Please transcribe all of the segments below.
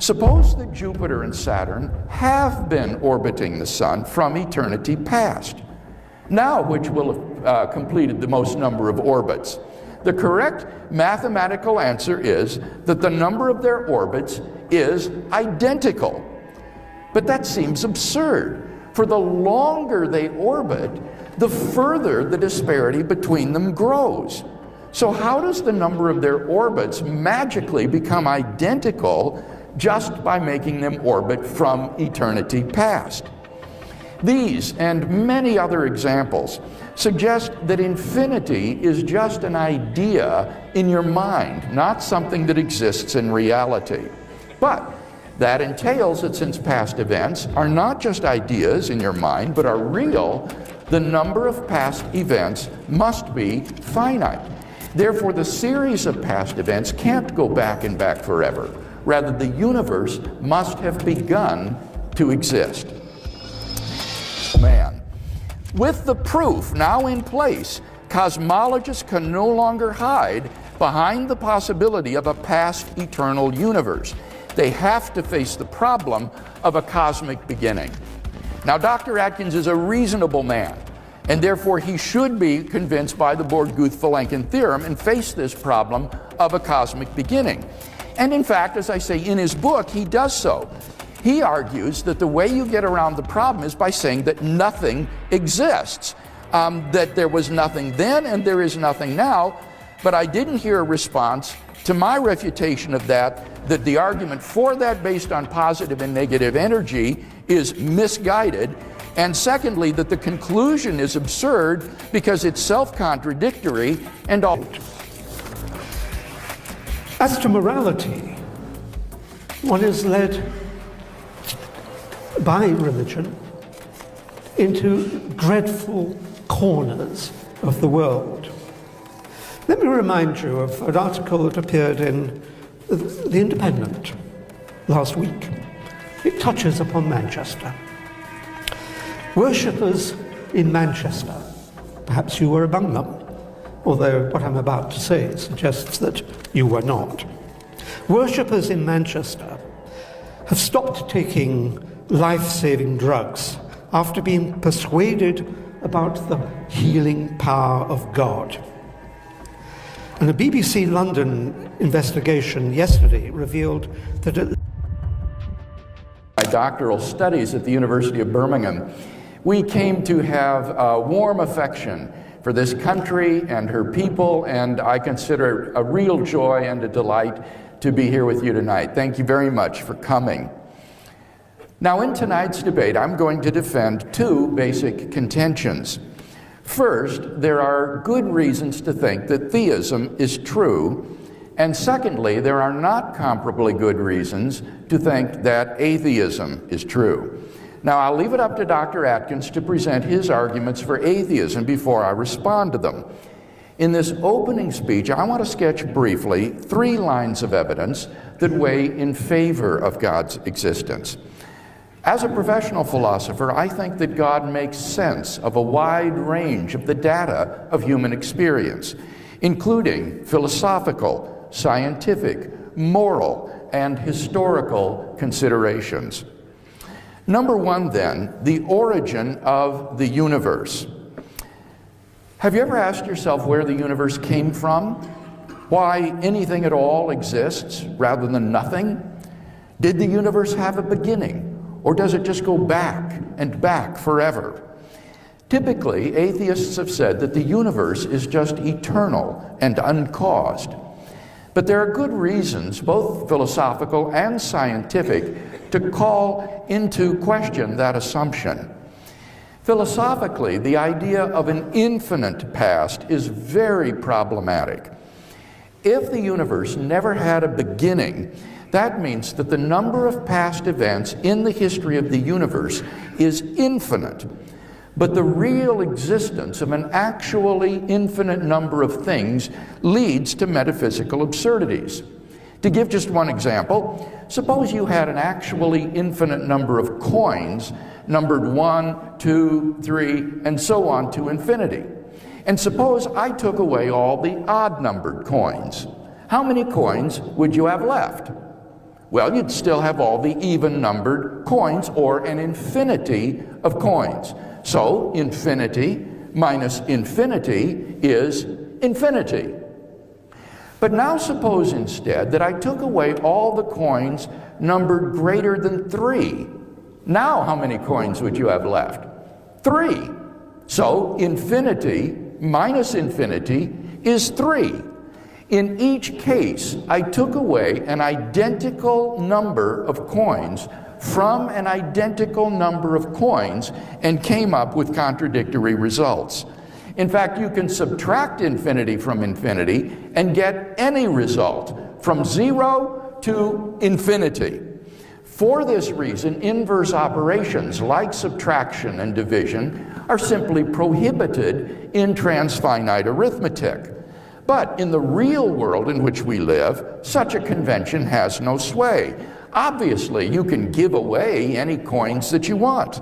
Suppose that Jupiter and Saturn have been orbiting the Sun from eternity past. Now, which will have completed the most number of orbits? The correct mathematical answer is that the number of their orbits is identical. But that seems absurd. For the longer they orbit, the further the disparity between them grows. So how does the number of their orbits magically become identical just by making them orbit from eternity past? These and many other examples suggest that infinity is just an idea in your mind, not something that exists in reality. But that entails that since past events are not just ideas in your mind, but are real, the number of past events must be finite. Therefore, the series of past events can't go back and back forever. Rather, the universe must have begun to exist. Man. With the proof now in place, cosmologists can no longer hide behind the possibility of a past eternal universe. They have to face the problem of a cosmic beginning. Now, Dr. Atkins is a reasonable man, and therefore he should be convinced by the Born-Guth-Vilenkin theorem and face this problem of a cosmic beginning. And in fact, as I say, in his book, he does so. He argues that the way you get around the problem is by saying that nothing exists, that there was nothing then and there is nothing now, but I didn't hear a response to my refutation of that the argument for that based on positive and negative energy is misguided, and secondly, that the conclusion is absurd because it's self-contradictory and all. As to morality, one is led by religion into dreadful corners of the world. Let me remind you of an article that appeared in The Independent last week. It touches upon Manchester. Worshippers in Manchester, perhaps you were among them, although what I'm about to say suggests that you were not. Worshippers in Manchester have stopped taking life-saving drugs after being persuaded about the healing power of God. And a BBC London investigation yesterday revealed that my doctoral studies at the University of Birmingham, we came to have a warm affection for this country and her people, and I consider it a real joy and a delight to be here with you tonight. Thank you very much for coming. Now, in tonight's debate, I'm going to defend two basic contentions. First, there are good reasons to think that theism is true, and secondly, there are not comparably good reasons to think that atheism is true. Now, I'll leave it up to Dr. Atkins to present his arguments for atheism before I respond to them. In this opening speech, I want to sketch briefly 3 lines of evidence that weigh in favor of God's existence. As a professional philosopher, I think that God makes sense of a wide range of the data of human experience, including philosophical, scientific, moral, and historical considerations. Number 1, then, the origin of the universe. Have you ever asked yourself where the universe came from? Why anything at all exists rather than nothing? Did the universe have a beginning? Or does it just go back and back forever? Typically, atheists have said that the universe is just eternal and uncaused. But there are good reasons, both philosophical and scientific, to call into question that assumption. Philosophically, the idea of an infinite past is very problematic. If the universe never had a beginning, that means that the number of past events in the history of the universe is infinite. But the real existence of an actually infinite number of things leads to metaphysical absurdities. To give just one example, suppose you had an actually infinite number of coins, numbered 1, 2, 3, and so on to infinity. And suppose I took away all the odd-numbered coins. How many coins would you have left? Well, you'd still have all the even-numbered coins, or an infinity of coins. So infinity minus infinity is infinity. But now suppose instead that I took away all the coins numbered greater than 3. Now how many coins would you have left? 3. So infinity minus infinity is 3. In each case, I took away an identical number of coins from an identical number of coins and came up with contradictory results. In fact, you can subtract infinity from infinity and get any result, from 0 to infinity. For this reason, inverse operations like subtraction and division are simply prohibited in transfinite arithmetic. But in the real world in which we live, such a convention has no sway. Obviously, you can give away any coins that you want.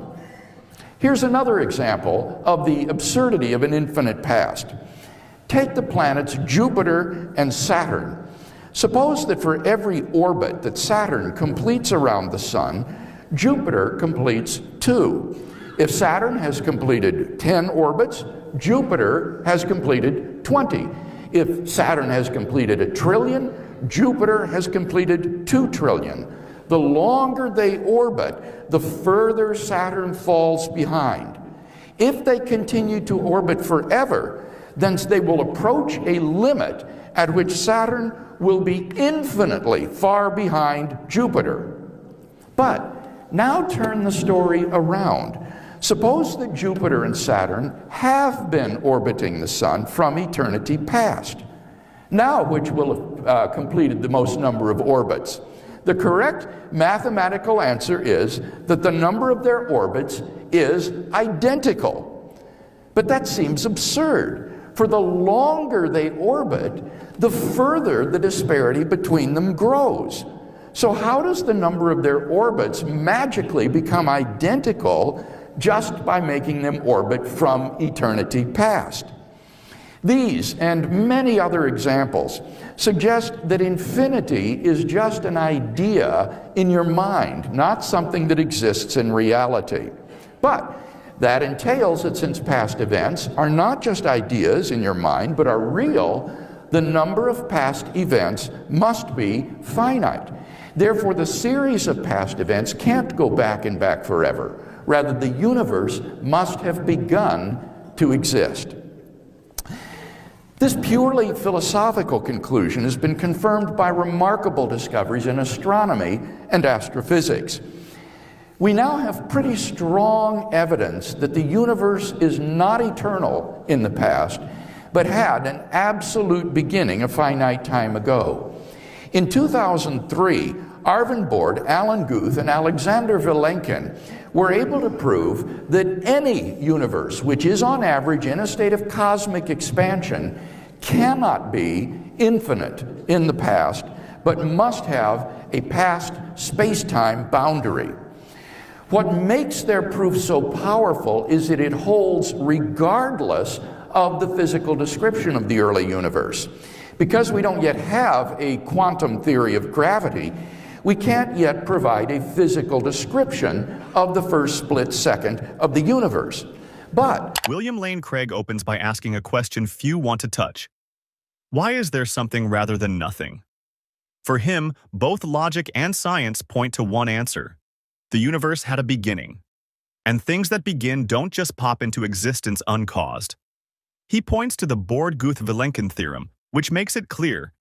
Here's another example of the absurdity of an infinite past. Take the planets Jupiter and Saturn. Suppose that for every orbit that Saturn completes around the Sun, Jupiter completes 2. If Saturn has completed 10 orbits, Jupiter has completed 20. If Saturn has completed 1 trillion, Jupiter has completed 2 trillion. The longer they orbit, the further Saturn falls behind. If they continue to orbit forever, then they will approach a limit at which Saturn will be infinitely far behind Jupiter. But now turn the story around. Suppose that Jupiter and Saturn have been orbiting the Sun from eternity past. Now, which will have completed the most number of orbits? The correct mathematical answer is that the number of their orbits is identical. But that seems absurd. For the longer they orbit, the further the disparity between them grows. So how does the number of their orbits magically become identical just by making them orbit from eternity past? These and many other examples suggest that infinity is just an idea in your mind, not something that exists in reality. But that entails that since past events are not just ideas in your mind, but are real, the number of past events must be finite. Therefore, the series of past events can't go back and back forever. Rather, the universe must have begun to exist. This purely philosophical conclusion has been confirmed by remarkable discoveries in astronomy and astrophysics. We now have pretty strong evidence that the universe is not eternal in the past, but had an absolute beginning a finite time ago. In 2003, Arvin Bord, Alan Guth, and Alexander Vilenkin were able to prove that any universe which is on average in a state of cosmic expansion cannot be infinite in the past, but must have a past space-time boundary. What makes their proof so powerful is that it holds regardless of the physical description of the early universe. Because we don't yet have a quantum theory of gravity, we can't yet provide a physical description of the first split second of the universe. But William Lane Craig opens by asking a question few want to touch. Why is there something rather than nothing? For him, both logic and science point to one answer. The universe had a beginning. And things that begin don't just pop into existence uncaused. He points to the Bord-Guth-Vilenkin theorem, which makes it clear.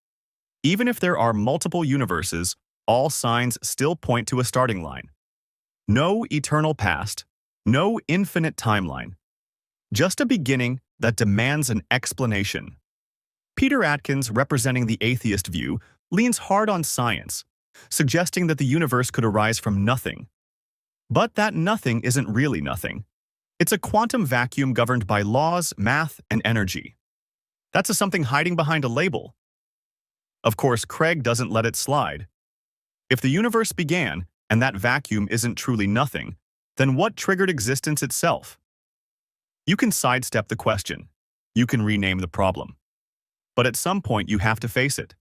Even if there are multiple universes, all signs still point to a starting line. No eternal past, no infinite timeline. Just a beginning that demands an explanation. Peter Atkins, representing the atheist view, leans hard on science, suggesting that the universe could arise from nothing. But that nothing isn't really nothing. It's a quantum vacuum governed by laws, math, and energy. That's a something hiding behind a label. Of course, Craig doesn't let it slide. If the universe began, and that vacuum isn't truly nothing, then what triggered existence itself? You can sidestep the question. You can rename the problem. But at some point you have to face it.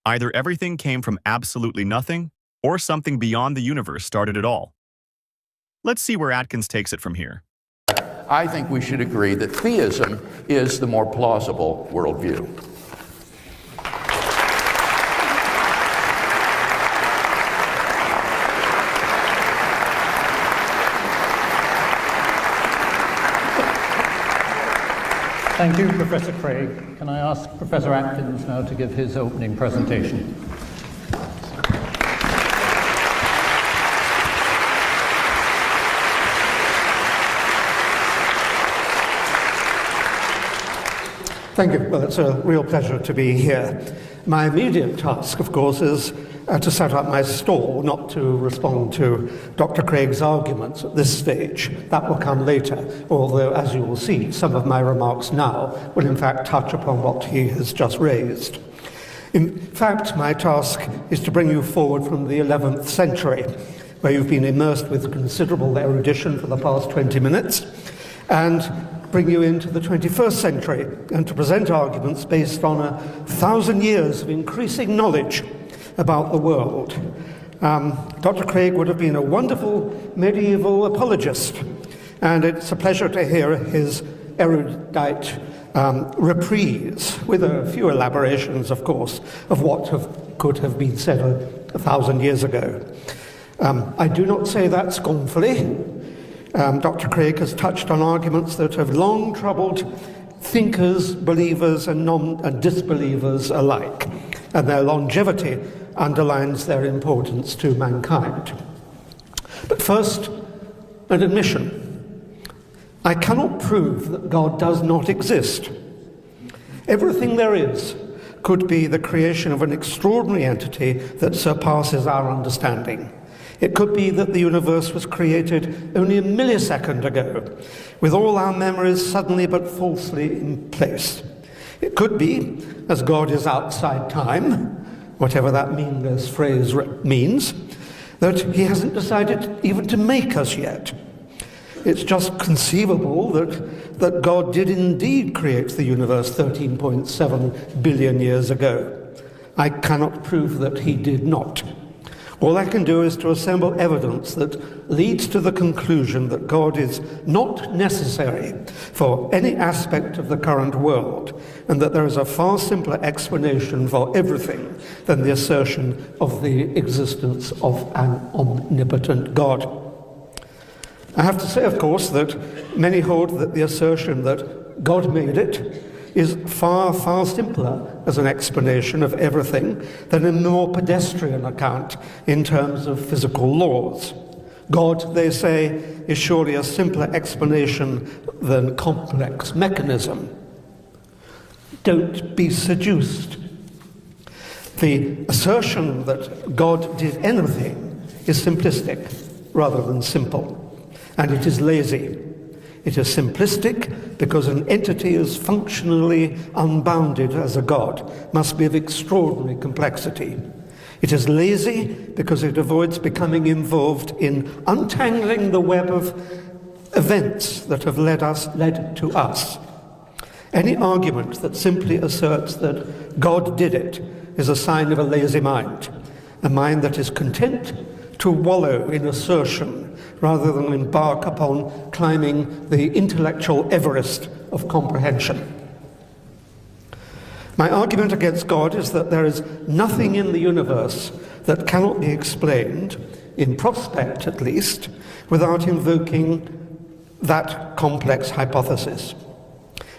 Either everything came from absolutely nothing, or something beyond the universe started it all? Let's see where Atkins takes it from here. I think we should agree that theism is the more plausible worldview. Thank you, Professor Craig. Can I ask Professor Atkins now to give his opening presentation? Thank you. Well, it's a real pleasure to be here. My immediate task, of course, is to set up my stall, not to respond to Dr. Craig's arguments at this stage. That will come later, although, as you will see, some of my remarks now will in fact touch upon what he has just raised. In fact, my task is to bring you forward from the 11th century, where you've been immersed with considerable erudition for the past 20 minutes, and bring you into the 21st century and to present arguments based on 1,000 years of increasing knowledge about the world. Dr. Craig would have been a wonderful medieval apologist, and it's a pleasure to hear his erudite reprise, with a few elaborations, of course, of what could have been said 1,000 years ago. I do not say that scornfully. Dr. Craig has touched on arguments that have long troubled thinkers, believers, and disbelievers alike, and their longevity underlines their importance to mankind. But first, an admission. I cannot prove that God does not exist. Everything there is could be the creation of an extraordinary entity that surpasses our understanding. It could be that the universe was created only a millisecond ago, with all our memories suddenly but falsely in place. It could be, as God is outside time, whatever that meaningless phrase means, that he hasn't decided even to make us yet. It's just conceivable that God did indeed create the universe 13.7 billion years ago. I cannot prove that he did not. All I can do is to assemble evidence that leads to the conclusion that God is not necessary for any aspect of the current world, and that there is a far simpler explanation for everything than the assertion of the existence of an omnipotent God. I have to say, of course, that many hold that the assertion that God made it is far, far simpler as an explanation of everything than a more pedestrian account in terms of physical laws. God, they say, is surely a simpler explanation than complex mechanism. Don't be seduced. The assertion that God did anything is simplistic rather than simple, and it is lazy. It is simplistic because an entity as functionally unbounded as a God must be of extraordinary complexity. It is lazy because it avoids becoming involved in untangling the web of events that have led to us. Any argument that simply asserts that God did it is a sign of a lazy mind, a mind that is content to wallow in assertion rather than embark upon climbing the intellectual Everest of comprehension. My argument against God is that there is nothing in the universe that cannot be explained, in prospect at least, without invoking that complex hypothesis.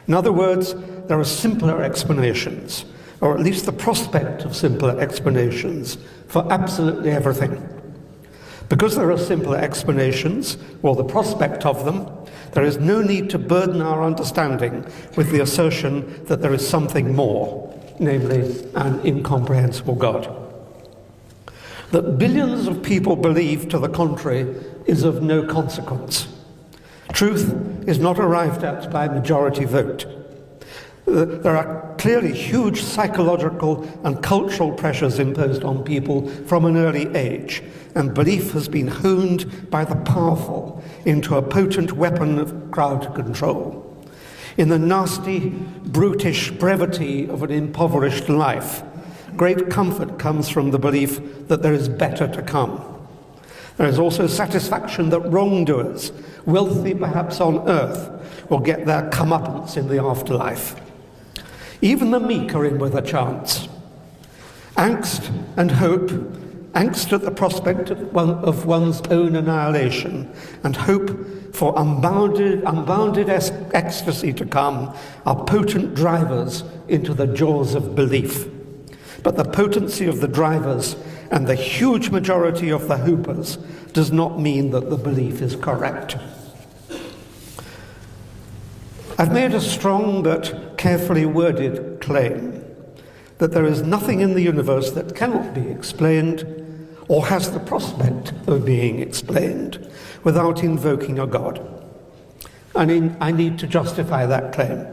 In other words, there are simpler explanations, or at least the prospect of simpler explanations, for absolutely everything. Because there are simpler explanations, or the prospect of them, there is no need to burden our understanding with the assertion that there is something more, namely an incomprehensible God. That billions of people believe to the contrary is of no consequence. Truth is not arrived at by majority vote. There are clearly huge psychological and cultural pressures imposed on people from an early age, and belief has been honed by the powerful into a potent weapon of crowd control. In the nasty, brutish brevity of an impoverished life, great comfort comes from the belief that there is better to come. There is also satisfaction that wrongdoers, wealthy perhaps on earth, will get their comeuppance in the afterlife. Even the meek are in with a chance. Angst and hope, angst at the prospect of one's own annihilation, and hope for unbounded ecstasy to come are potent drivers into the jaws of belief. But the potency of the drivers and the huge majority of the hoopers does not mean that the belief is correct. I've made a strong but carefully worded claim that there is nothing in the universe that cannot be explained or has the prospect of being explained without invoking a God. I need to justify that claim.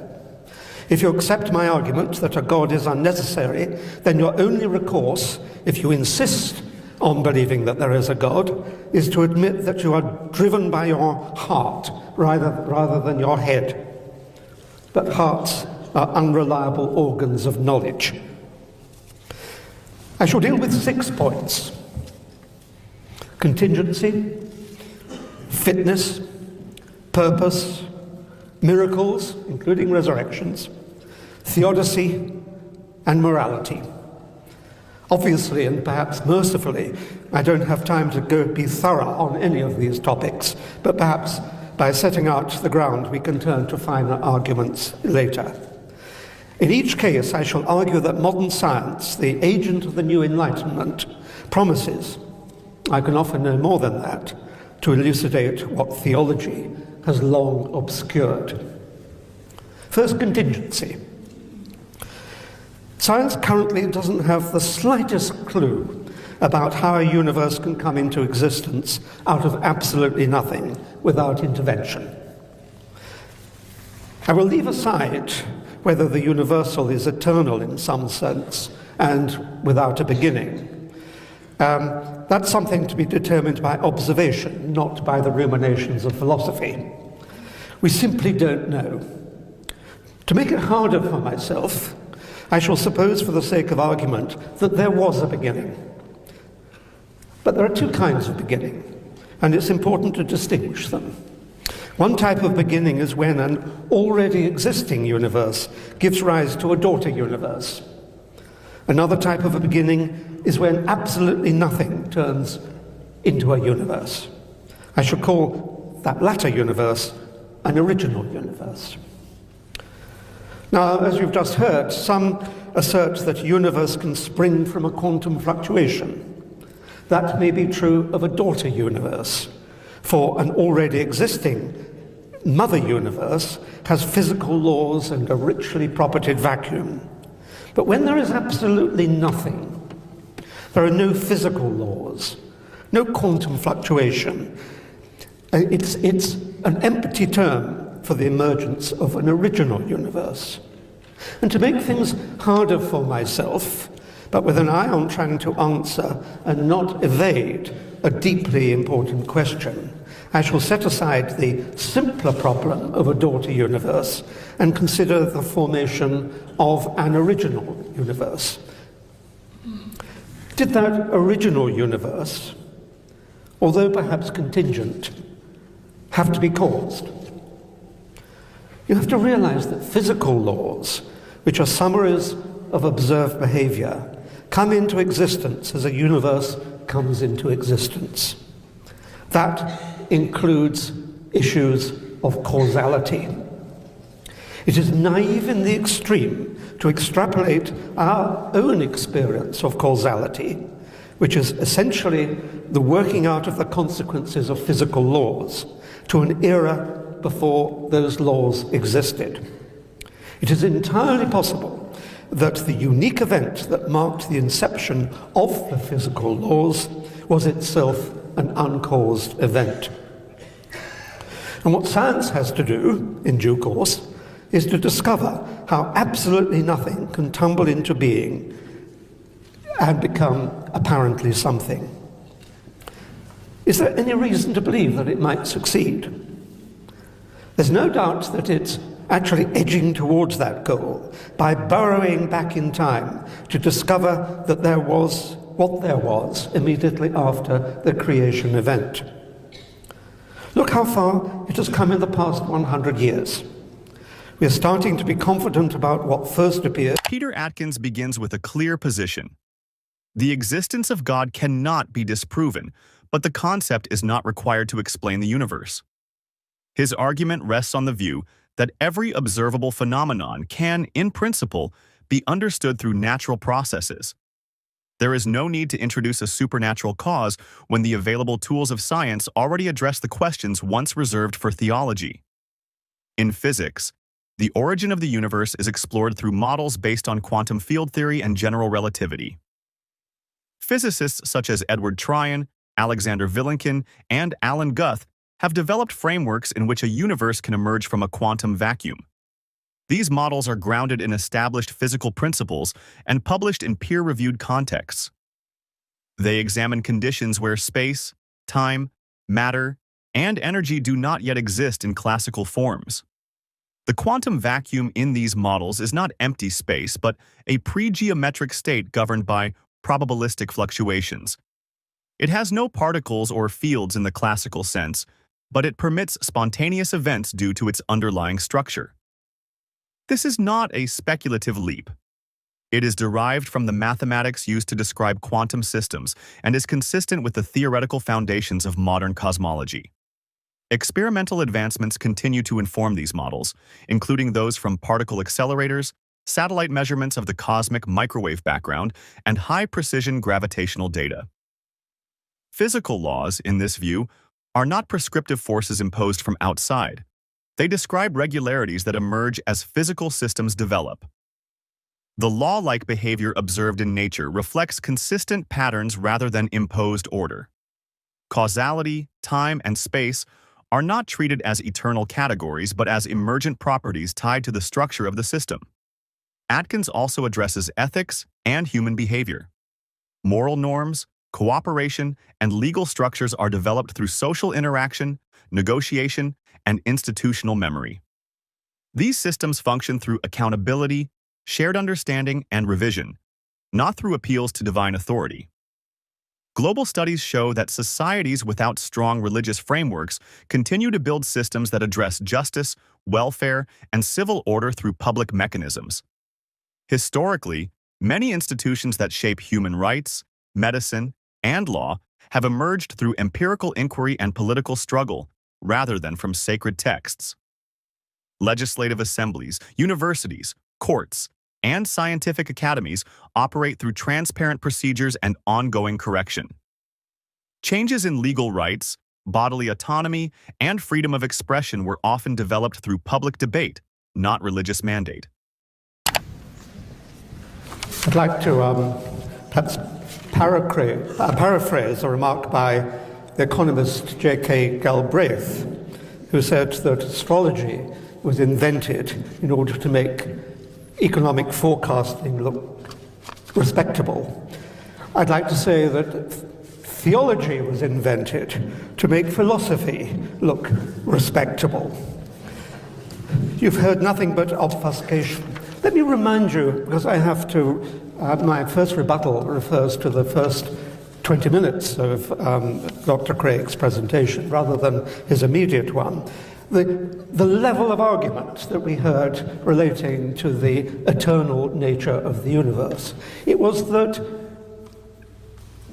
If you accept my argument that a God is unnecessary, then your only recourse, if you insist on believing that there is a God, is to admit that you are driven by your heart rather than your head. But hearts are unreliable organs of knowledge. I shall deal with 6 points: contingency, fitness, purpose, miracles, including resurrections, theodicy, and morality. Obviously, and perhaps mercifully, I don't have time to be thorough on any of these topics, but perhaps by setting out the ground we can turn to finer arguments later. In each case, I shall argue that modern science, the agent of the new Enlightenment, promises, I can offer no more than that, to elucidate what theology has long obscured. First, contingency. Science currently doesn't have the slightest clue about how a universe can come into existence out of absolutely nothing without intervention. I will leave aside whether the universal is eternal in some sense and without a beginning. That's something to be determined by observation, not by the ruminations of philosophy. We simply don't know. To make it harder for myself, I shall suppose for the sake of argument that there was a beginning. But there are 2 kinds of beginning, and it's important to distinguish them. One type of beginning is when an already existing universe gives rise to a daughter universe. Another type of a beginning is when absolutely nothing turns into a universe. I shall call that latter universe an original universe. Now, as you've just heard, some assert that a universe can spring from a quantum fluctuation. That may be true of a daughter universe, for an already existing mother universe has physical laws and a richly propertied vacuum. But when there is absolutely nothing, there are no physical laws, no quantum fluctuation. It's an empty term for the emergence of an original universe. And to make things harder for myself, but with an eye on trying to answer and not evade a deeply important question, I shall set aside the simpler problem of a daughter universe and consider the formation of an original universe. Did that original universe, although perhaps contingent, have to be caused? You have to realize that physical laws, which are summaries of observed behavior, come into existence as a universe comes into existence. That includes issues of causality. It is naive in the extreme to extrapolate our own experience of causality, which is essentially the working out of the consequences of physical laws, to an era before those laws existed. It is entirely possible that the unique event that marked the inception of the physical laws was itself an uncaused event. And what science has to do, in due course, is to discover how absolutely nothing can tumble into being and become apparently something. Is there any reason to believe that it might succeed? There's no doubt that it's actually edging towards that goal by burrowing back in time to discover that there was what there was immediately after the creation event. Look how far it has come in the past 100 years. We are starting to be confident about what first appeared. Peter Atkins begins with a clear position. The existence of God cannot be disproven, but the concept is not required to explain the universe. His argument rests on the view that every observable phenomenon can, in principle, be understood through natural processes. There is no need to introduce a supernatural cause when the available tools of science already address the questions once reserved for theology. In physics, the origin of the universe is explored through models based on quantum field theory and general relativity. Physicists such as Edward Tryon, Alexander Vilenkin, and Alan Guth have developed frameworks in which a universe can emerge from a quantum vacuum. These models are grounded in established physical principles and published in peer-reviewed contexts. They examine conditions where space, time, matter, and energy do not yet exist in classical forms. The quantum vacuum in these models is not empty space, but a pre-geometric state governed by probabilistic fluctuations. It has no particles or fields in the classical sense, but it permits spontaneous events due to its underlying structure. This is not a speculative leap. It is derived from the mathematics used to describe quantum systems and is consistent with the theoretical foundations of modern cosmology. Experimental advancements continue to inform these models, including those from particle accelerators, satellite measurements of the cosmic microwave background, and high-precision gravitational data. Physical laws, in this view, are not prescriptive forces imposed from outside. They describe regularities that emerge as physical systems develop. The law-like behavior observed in nature reflects consistent patterns rather than imposed order. Causality, time, and space are not treated as eternal categories but as emergent properties tied to the structure of the system. Atkins also addresses ethics and human behavior. Moral norms, cooperation, and legal structures are developed through social interaction, negotiation, and institutional memory. These systems function through accountability, shared understanding, and revision, not through appeals to divine authority. Global studies show that societies without strong religious frameworks continue to build systems that address justice, welfare, and civil order through public mechanisms. Historically, many institutions that shape human rights, medicine, and law have emerged through empirical inquiry and political struggle, rather than from sacred texts. Legislative assemblies, universities, courts, and scientific academies operate through transparent procedures and ongoing correction. Changes in legal rights, bodily autonomy, and freedom of expression were often developed through public debate, not religious mandate. I'd like to perhaps paraphrase a remark by the economist J.K. Galbraith, who said that astrology was invented in order to make economic forecasting look respectable. I'd like to say that theology was invented to make philosophy look respectable. You've heard nothing but obfuscation. Let me remind you, because I have to, my first rebuttal refers to the first 20 minutes of Dr. Craig's presentation, rather than his immediate one. The level of argument that we heard relating to the eternal nature of the universe. It was that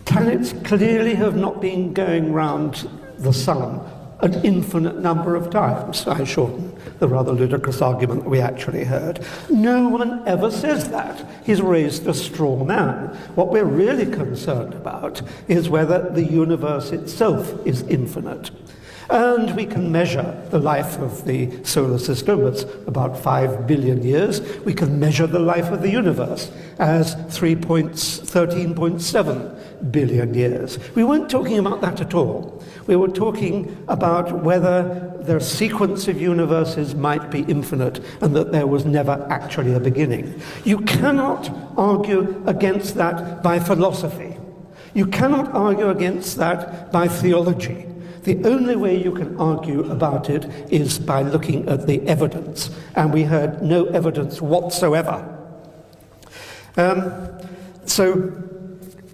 planets clearly have not been going round the sun an infinite number of times. I shorten the rather ludicrous argument that we actually heard. No one ever says that. He's raised a straw man. What we're really concerned about is whether the universe itself is infinite. And we can measure the life of the solar system as about 5 billion years. We can measure the life of the universe as 13.7 billion years. We weren't talking about that at all. We were talking about whether the sequence of universes might be infinite and that there was never actually a beginning. You cannot argue against that by philosophy. You cannot argue against that by theology. the only way you can argue about it is by looking at the evidence, and we heard no evidence whatsoever.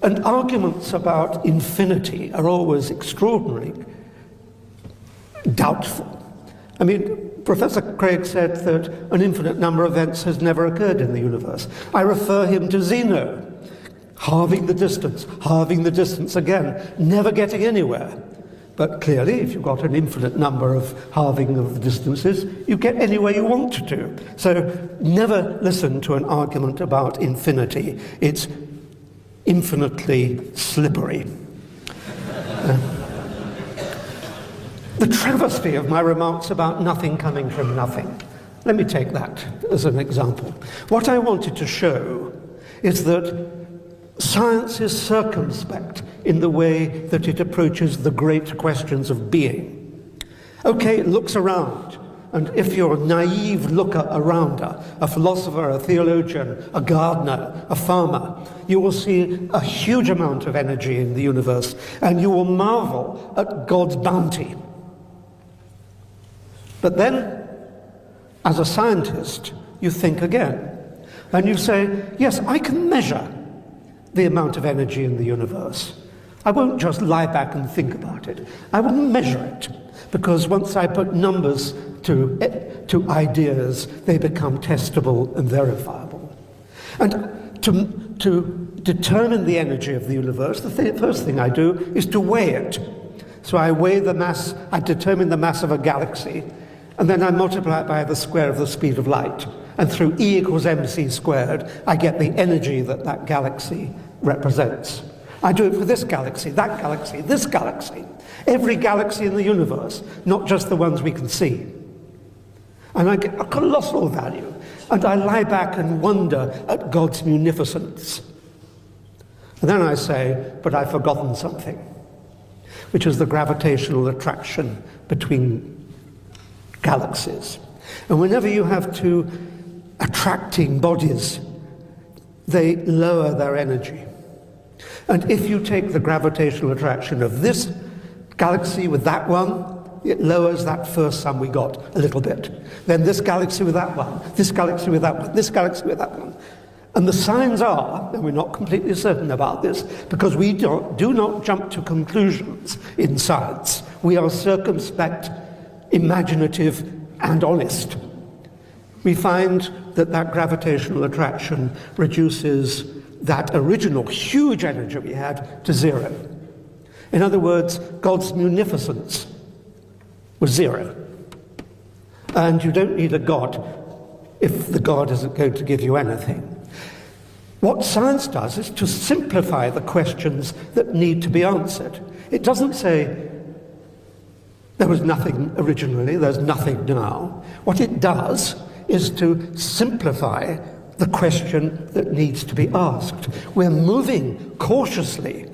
And arguments about infinity are always extraordinarily doubtful. I mean, Professor Craig said that an infinite number of events has never occurred in the universe. I refer him to Zeno, halving the distance again, never getting anywhere. But clearly, if you've got an infinite number of halving of the distances, you get anywhere you want to. So never listen to an argument about infinity. It's infinitely slippery. The travesty of my remarks about nothing coming from nothing. Let me take that as an example. What I wanted to show is that science is circumspect in the way that it approaches the great questions of being. Okay, it looks around, and if you're a naive looker arounder, a philosopher, a theologian, a gardener, a farmer, you will see a huge amount of energy in the universe, and you will marvel at God's bounty. But then, as a scientist, you think again, and you say, yes, I can measure the amount of energy in the universe. I won't just lie back and think about it. I will measure it, because once I put numbers to ideas, they become testable and verifiable. And to determine the energy of the universe, the first thing I do is to weigh it. So I weigh the mass, I determine the mass of a galaxy, and then I multiply it by the square of the speed of light. And through E equals mc squared, I get the energy that that galaxy represents. I do it for this galaxy, that galaxy, this galaxy, every galaxy in the universe, not just the ones we can see. And I get a colossal value. And I lie back and wonder at God's munificence. And then I say, but I've forgotten something, which is the gravitational attraction between galaxies. And whenever you have two attracting bodies, they lower their energy. And if you take the gravitational attraction of this galaxy with that one, it lowers that first sum we got a little bit. Then this galaxy with that one, this galaxy with that one, this galaxy with that one. And the signs are, and we're not completely certain about this, because we do not jump to conclusions in science. We are circumspect, imaginative, and honest. We find that that gravitational attraction reduces that original huge energy we had to zero. In other words, God's munificence was zero. And you don't need a God if the God isn't going to give you anything. What science does is to simplify the questions that need to be answered. It doesn't say, there was nothing originally, there's nothing now. What it does is to simplify the question that needs to be asked. We're moving cautiously,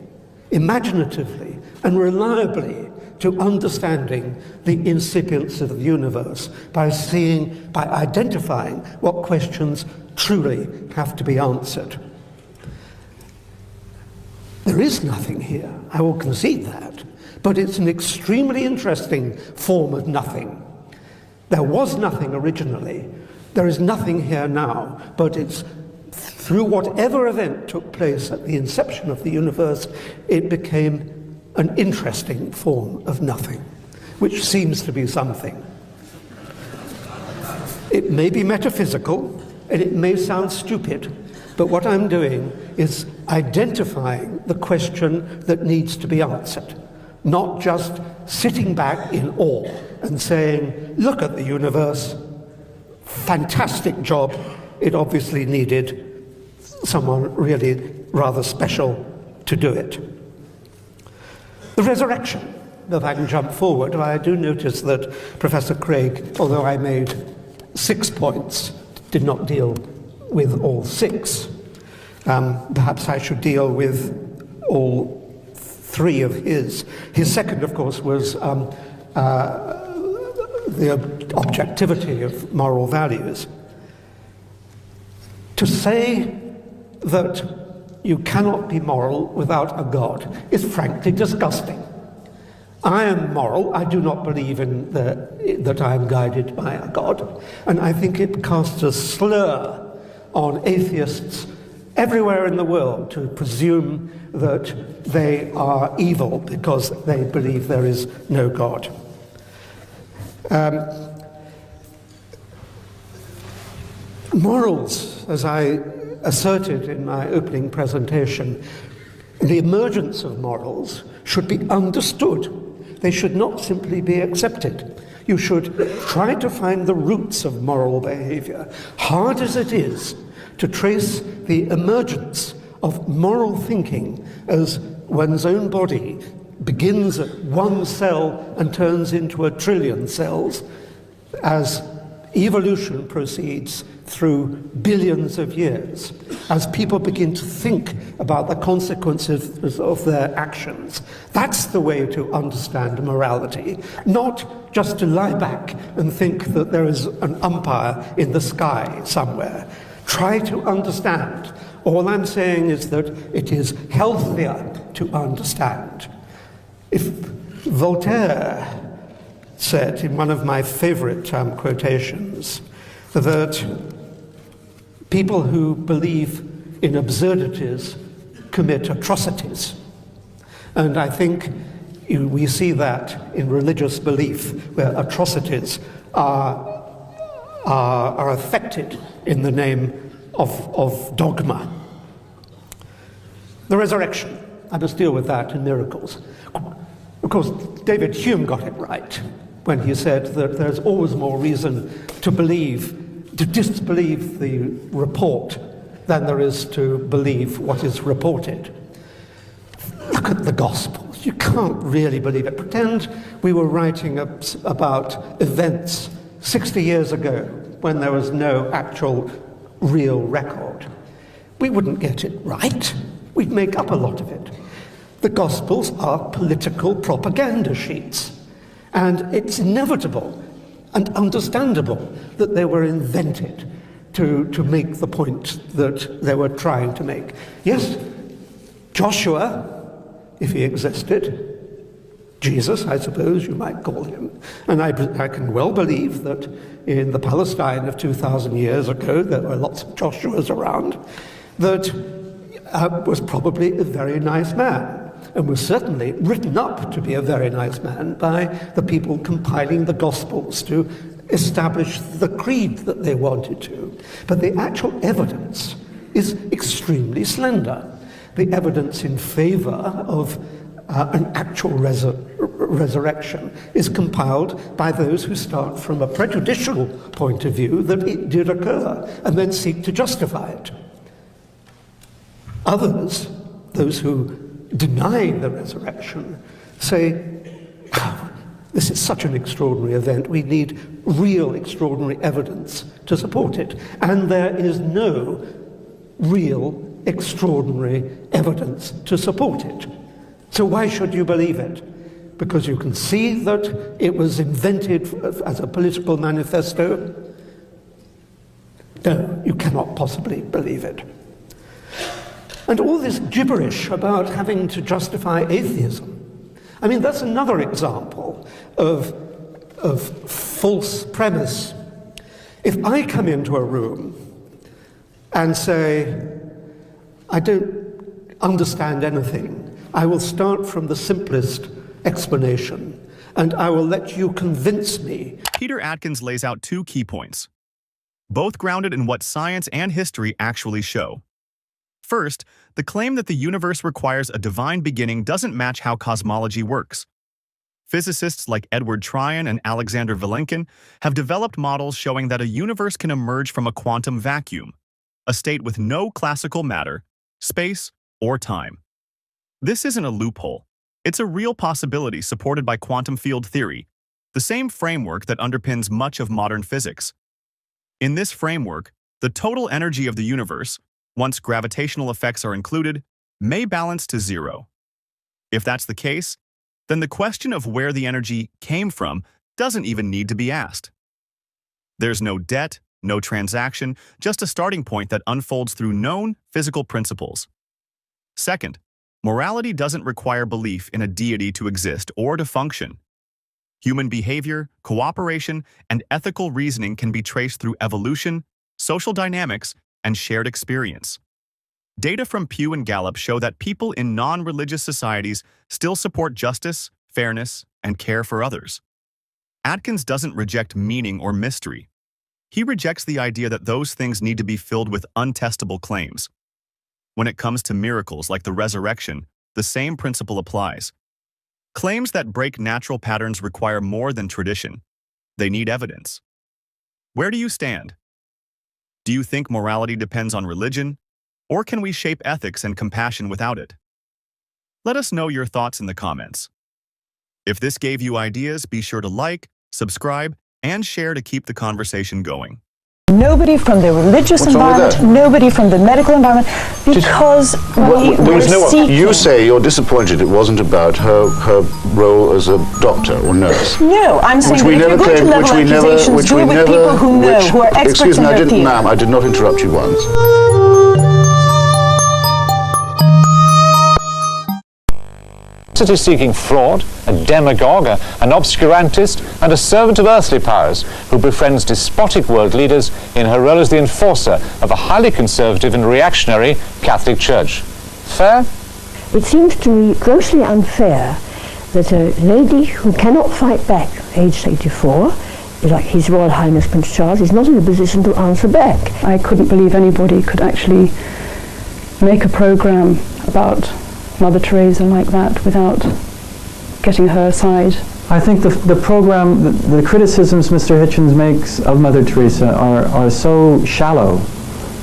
imaginatively, and reliably to understanding the incipience of the universe by identifying what questions truly have to be answered. There is nothing here, I will concede that, but it's an extremely interesting form of nothing. There was nothing originally. There is nothing here now, but it's through whatever event took place at the inception of the universe, it became an interesting form of nothing, which seems to be something. It may be metaphysical, and it may sound stupid, but what I'm doing is identifying the question that needs to be answered, not just sitting back in awe and saying, look at the universe, fantastic job, it obviously needed someone really rather special to do it. The resurrection, if I can jump forward, I do notice that Professor Craig, although I made 6 points, did not deal with all 6. Perhaps I should deal with all 3 of his. His second, of course, was the objectivity of moral values. To say that you cannot be moral without a God is frankly disgusting. I am moral. I do not believe that I am guided by a God. And I think it casts a slur on atheists everywhere in the world to presume that they are evil because they believe there is no God. Morals, as I asserted in my opening presentation, the emergence of morals should be understood. They should not simply be accepted. You should try to find the roots of moral behavior, hard as it is to trace the emergence of moral thinking as one's own body begins at one cell and turns into a trillion cells as evolution proceeds through billions of years, as people begin to think about the consequences of their actions. That's the way to understand morality, not just to lie back and think that there is an umpire in the sky somewhere. Try to understand. All I'm saying is that it is healthier to understand. If Voltaire said in one of my favorite quotations that people who believe in absurdities commit atrocities. And I think we see that in religious belief, where atrocities are affected in the name of dogma. The resurrection, I must deal with that in miracles. Of course, David Hume got it right when he said that there's always more reason to disbelieve the report than there is to believe what is reported. Look at the Gospels. You can't really believe it. Pretend we were writing about events 60 years ago when there was no actual real record. We wouldn't get it right. We'd make up a lot of it. The Gospels are political propaganda sheets, and it's inevitable and understandable that they were invented to make the point that they were trying to make. Yes, Joshua, if he existed, Jesus, I suppose you might call him, and I can well believe that in the Palestine of 2,000 years ago, there were lots of Joshuas around, that was probably a very nice man, and was certainly written up to be a very nice man by the people compiling the Gospels to establish the creed that they wanted to. But the actual evidence is extremely slender. The evidence in favor of an actual resurrection is compiled by those who start from a prejudicial point of view that it did occur and then seek to justify it. Others, those who deny the resurrection, say, oh, this is such an extraordinary event, we need real extraordinary evidence to support it. And there is no real extraordinary evidence to support it. So why should you believe it? Because you can see that it was invented as a political manifesto? No, you cannot possibly believe it. And all this gibberish about having to justify atheism, I mean, that's another example of false premise. If I come into a room and say, I don't understand anything, I will start from the simplest explanation, and I will let you convince me. Peter Atkins lays out two key points, both grounded in what science and history actually show. First, the claim that the universe requires a divine beginning doesn't match how cosmology works. Physicists like Edward Tryon and Alexander Vilenkin have developed models showing that a universe can emerge from a quantum vacuum, a state with no classical matter, space, or time. This isn't a loophole. It's a real possibility supported by quantum field theory, the same framework that underpins much of modern physics. In this framework, the total energy of the universe, once gravitational effects are included, may balance to zero. If that's the case, then the question of where the energy came from doesn't even need to be asked. There's no debt, no transaction, just a starting point that unfolds through known physical principles. Second, Morality doesn't require belief in a deity to exist or to function. Human behavior, cooperation, and ethical reasoning can be traced through evolution, social dynamics, and shared experience. Data from Pew and Gallup show that people in non-religious societies still support justice, fairness, and care for others. Atkins doesn't reject meaning or mystery. He rejects the idea that those things need to be filled with untestable claims. When it comes to miracles like the resurrection, the same principle applies. Claims that break natural patterns require more than tradition. They need evidence. Where do you stand? Do you think morality depends on religion, or can we shape ethics and compassion without it? Let us know your thoughts in the comments. If this gave you ideas, be sure to like, subscribe, and share to keep the conversation going. Nobody from the religious environment, nobody from the medical environment, because you say you're disappointed it wasn't about her role as a doctor or nurse. No, I'm saying that if you're going to level accusations, do it with people who know, who are experts in their field. Ma'am, I did not interrupt you once. Seeking fraud, a demagogue, an obscurantist, and a servant of earthly powers who befriends despotic world leaders in her role as the enforcer of a highly conservative and reactionary Catholic Church. Fair? It seems to me grossly unfair that a lady who cannot fight back, aged 84, like His Royal Highness Prince Charles, is not in a position to answer back. I couldn't believe anybody could actually make a program about Mother Teresa like that without getting her side. I think the program, the criticisms Mr. Hitchens makes of Mother Teresa are so shallow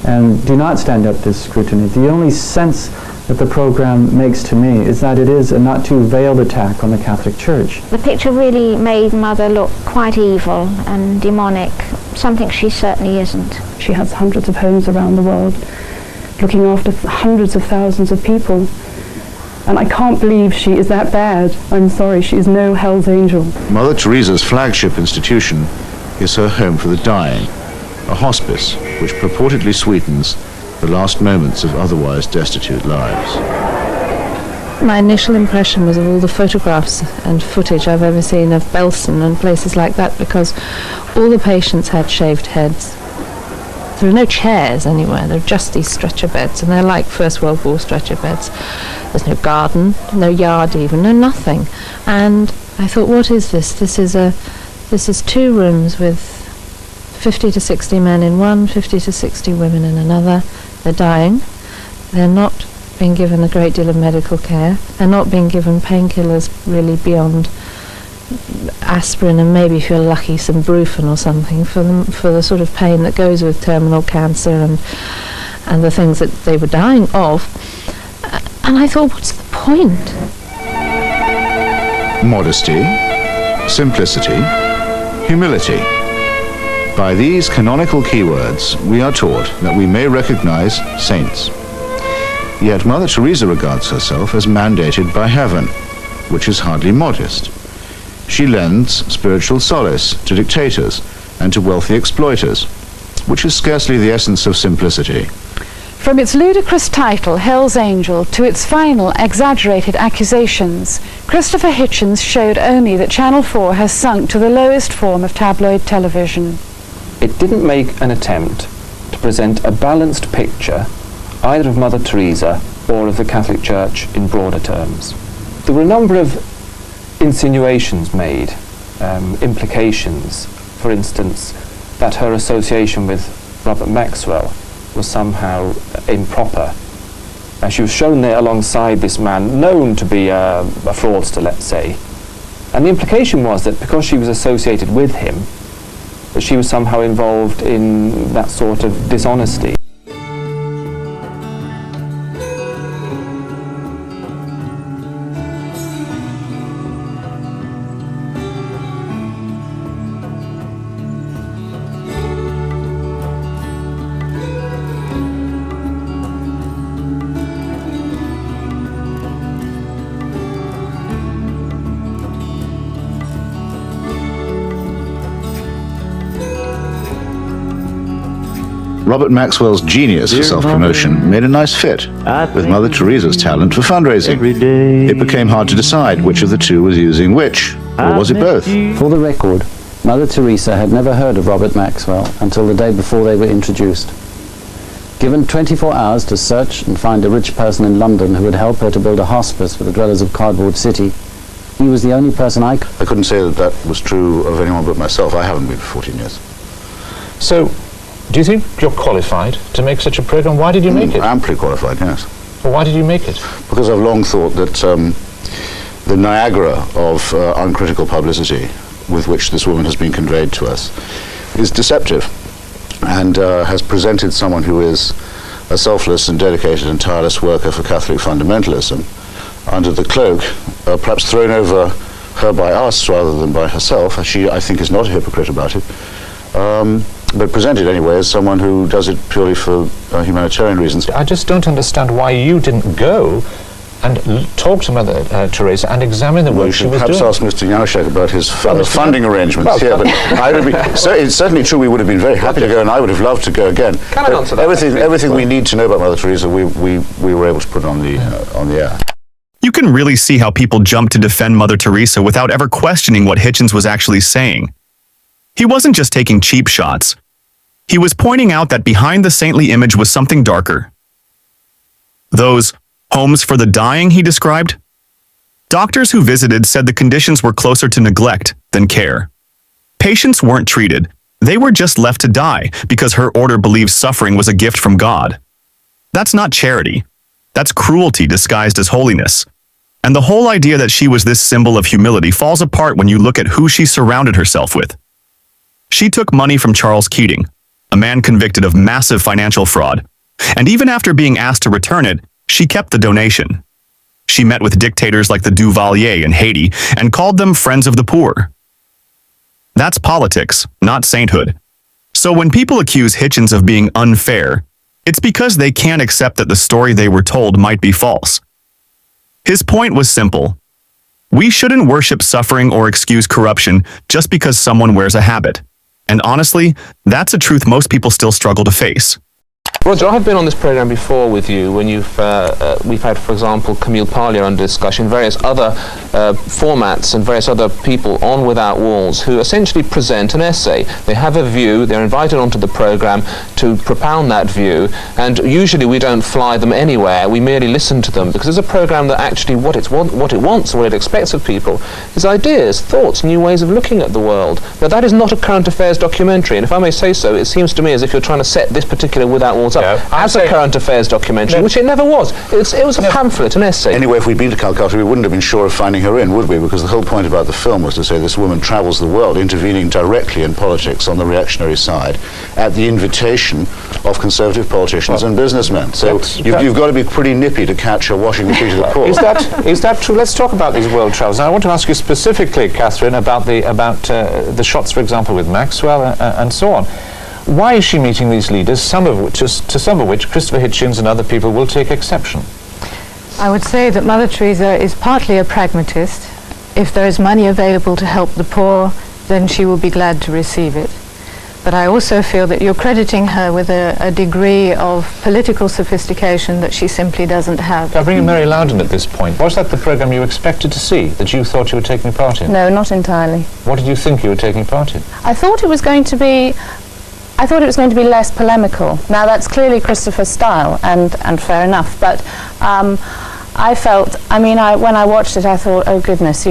and do not stand up to scrutiny. The only sense that the program makes to me is that it is a not too veiled attack on the Catholic Church. The picture really made Mother look quite evil and demonic, something she certainly isn't. She has hundreds of homes around the world, looking after hundreds of thousands of people. And I can't believe she is that bad. I'm sorry, she is no Hell's Angel. Mother Teresa's flagship institution is her home for the dying, a hospice which purportedly sweetens the last moments of otherwise destitute lives. My initial impression was of all the photographs and footage I've ever seen of Belsen and places like that, because all the patients had shaved heads. There are no chairs anywhere, there are just these stretcher beds, and they're like First World War stretcher beds. There's no garden, no yard even, no nothing. And I thought, what is this? This is 2 rooms with 50 to 60 men in one, 50 to 60 women in another. They're dying. They're not being given a great deal of medical care. They're not being given painkillers really beyond aspirin and maybe, if you're lucky, some Brufen or something for the sort of pain that goes with terminal cancer and the things that they were dying of. And I thought, what's the point? Modesty, simplicity, humility. By these canonical keywords, we are taught that we may recognize saints. Yet Mother Teresa regards herself as mandated by heaven, which is hardly modest. She lends spiritual solace to dictators and to wealthy exploiters, which is scarcely the essence of simplicity. From its ludicrous title, Hell's Angel, to its final exaggerated accusations, Christopher Hitchens showed only that Channel 4 has sunk to the lowest form of tabloid television. It didn't make an attempt to present a balanced picture either of Mother Teresa or of the Catholic Church in broader terms. There were a number of insinuations made, implications, for instance, that her association with Robert Maxwell was somehow improper. She was shown there alongside this man known to be a fraudster, let's say, and the implication was that because she was associated with him, that she was somehow involved in that sort of dishonesty. Robert Maxwell's genius for self-promotion made a nice fit with Mother Teresa's talent for fundraising. It became hard to decide which of the two was using which, or was it both? For the record, Mother Teresa had never heard of Robert Maxwell until the day before they were introduced. Given 24 hours to search and find a rich person in London who would help her to build a hospice for the dwellers of Cardboard City, he was the only person I couldn't say that that was true of anyone but myself. I haven't been for 14 years. So, do you think you're qualified to make such a program? Why did you make it? Amply qualified, yes. Well, why did you make it? Because I've long thought that the Niagara of uncritical publicity with which this woman has been conveyed to us is deceptive, and has presented someone who is a selfless and dedicated and tireless worker for Catholic fundamentalism under the cloak, perhaps thrown over her by us rather than by herself, as she, I think, is not a hypocrite about it, but presented anyway as someone who does it purely for humanitarian reasons. I just don't understand why you didn't go and talk to Mother Teresa and examine the work she was doing. Perhaps ask Mr. Janouszek about his funding arrangements here, but it's certainly true we would have been very happy to go, and I would have loved to go again. Can I answer that? Everything we need to know about Mother Teresa, we were able to put on the air. You can really see how people jump to defend Mother Teresa without ever questioning what Hitchens was actually saying. He wasn't just taking cheap shots. He was pointing out that behind the saintly image was something darker. Those homes for the dying he described? Doctors who visited said the conditions were closer to neglect than care. Patients weren't treated. They were just left to die because her order believed suffering was a gift from God. That's not charity. That's cruelty disguised as holiness. And the whole idea that she was this symbol of humility falls apart when you look at who she surrounded herself with. She took money from Charles Keating, a man convicted of massive financial fraud, and even after being asked to return it, she kept the donation. She met with dictators like the Duvalier in Haiti and called them friends of the poor. That's politics, not sainthood. So when people accuse Hitchens of being unfair, it's because they can't accept that the story they were told might be false. His point was simple. We shouldn't worship suffering or excuse corruption just because someone wears a habit. And honestly, that's a truth most people still struggle to face. Roger, I have been on this program before with you when we've had, for example, Camille Parlier under discussion, various other formats and various other people on Without Walls who essentially present an essay. They have a view, they're invited onto the program to propound that view, and usually we don't fly them anywhere, we merely listen to them, because it's a program that actually what it wants, what it expects of people, is ideas, thoughts, new ways of looking at the world. Now that is not a current affairs documentary, and if I may say so, it seems to me as if you're trying to set this particular Without Walls up as a current affairs documentary, which it never was. It was a pamphlet, an essay. Anyway, if we'd been to Calcutta, we wouldn't have been sure of finding her in, would we? Because the whole point about the film was to say this woman travels the world, intervening directly in politics on the reactionary side, at the invitation of conservative politicians and businessmen. So you've got to be pretty nippy to catch her washing the feet of the poor. Is that true? Let's talk about these world travels. Now, I want to ask you specifically, Catherine, about the shots, for example, with Maxwell and so on. Why is she meeting these leaders, to some of which Christopher Hitchens and other people will take exception? I would say that Mother Teresa is partly a pragmatist. If there is money available to help the poor, then she will be glad to receive it. But I also feel that you're crediting her with a degree of political sophistication that she simply doesn't have. Can I bring in Mary Loudon at this point? Was that the programme you expected to see, that you thought you were taking part in? No, not entirely. What did you think you were taking part in? I thought it was going to be less polemical. Now that's clearly Christopher's style, and fair enough, but I felt, when I watched it I thought, oh goodness,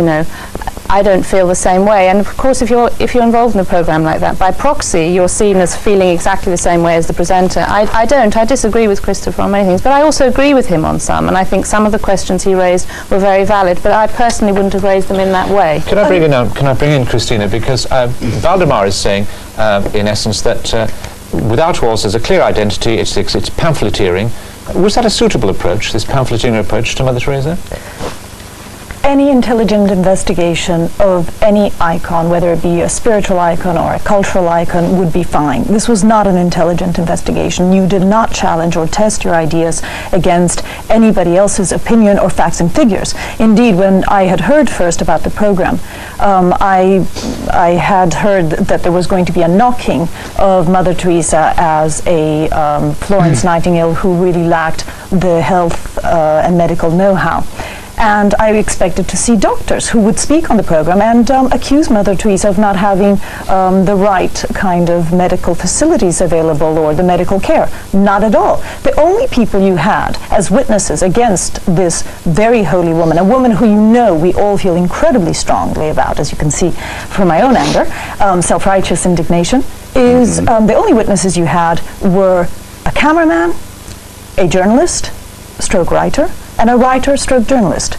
I don't feel the same way. And of course if you're involved in a program like that, by proxy you're seen as feeling exactly the same way as the presenter. I disagree with Christopher on many things, but I also agree with him on some, and I think some of the questions he raised were very valid, but I personally wouldn't have raised them in that way. Can I bring in Christina, because Valdemar is saying in essence that Without Walls has a clear identity, it's pamphleteering. Was that a suitable approach, this pamphleteering approach to Mother Teresa? any intelligent investigation of any icon, whether it be a spiritual icon or a cultural icon, would be fine. This was not an intelligent investigation. You did not challenge or test your ideas against anybody else's opinion or facts and figures. Indeed, when I had heard first about the program, I had heard that there was going to be a knocking of Mother Teresa as a Florence Nightingale who really lacked the health and medical know-how. And I expected to see doctors who would speak on the program and accuse Mother Teresa of not having the right kind of medical facilities available or the medical care. Not at all. The only people you had as witnesses against this very holy woman, a woman who you know we all feel incredibly strongly about, as you can see from my own anger, self-righteous indignation, is the only witnesses you had were a cameraman, a journalist, stroke writer, and a writer stroke journalist.